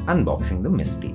Unboxing the Misty.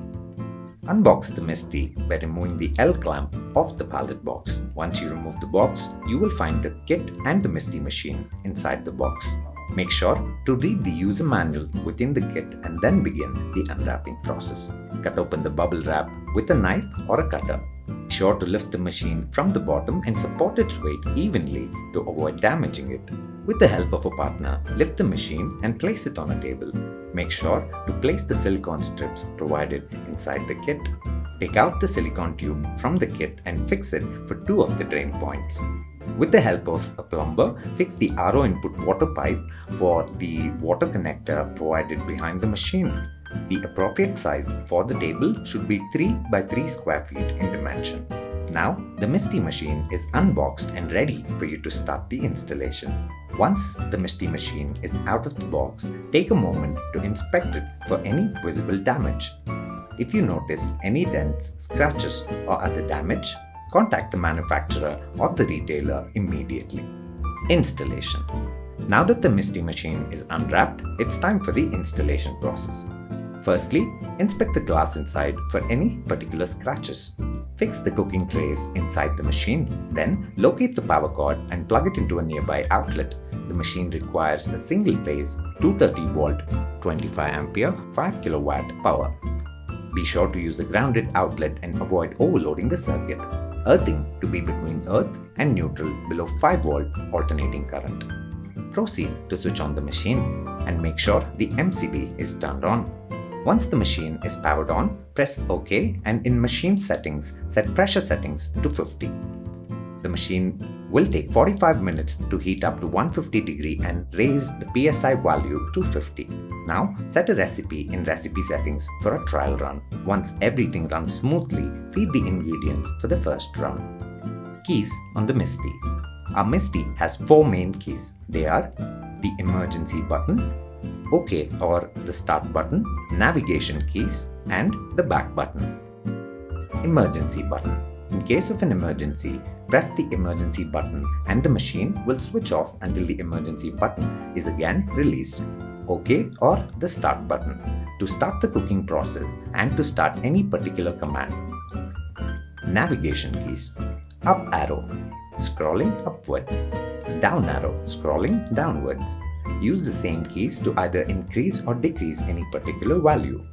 Unbox the Misty by removing the L clamp off the pallet box. Once you remove the box, you will find the kit and the Misty machine inside the box. Make sure to read the user manual within the kit and then begin the unwrapping process. Cut open the bubble wrap with a knife or a cutter. Be sure to lift the machine from the bottom and support its weight evenly to avoid damaging it. With the help of a partner, lift the machine and place it on a table. Make sure to place the silicone strips provided inside the kit. Take out the silicone tube from the kit and fix it for 2 of the drain points. With the help of a plumber, fix the RO input water pipe for the water connector provided behind the machine. The appropriate size for the table should be 3 by 3 square feet in dimension. Now, the Misty machine is unboxed and ready for you to start the installation. Once the Misty machine is out of the box, take a moment to inspect it for any visible damage. If you notice any dents, scratches, or other damage, contact the manufacturer or the retailer immediately. Installation. Now that the Misty machine is unwrapped, it's time for the installation process. Firstly, inspect the glass inside for any particular scratches. Fix the cooking trays inside the machine. Then, locate the power cord and plug it into a nearby outlet. The machine requires a single-phase 230 volt, 25 ampere, 5 kilowatt power. Be sure to use a grounded outlet and avoid overloading the circuit. Earthing to be between earth and neutral below 5 volt alternating current. Proceed to switch on the machine and make sure the MCB is turned on. Once the machine is powered on, press OK and in machine settings, set pressure settings to 50. The machine will take 45 minutes to heat up to 150 degree and raise the PSI value to 50. Now, set a recipe in recipe settings for a trial run. Once everything runs smoothly, feed the ingredients for the first run. Keys on the Misty. Our Misty has 4 main keys. They are the emergency button, OK or the start button, navigation keys, and the back button. Emergency button. In case of an emergency, press the emergency button and the machine will switch off until the emergency button is again released. OK or the start button to start the cooking process and to start any particular command. Navigation keys. Up arrow, scrolling upwards. Down arrow, scrolling downwards. Use the same keys to either increase or decrease any particular value.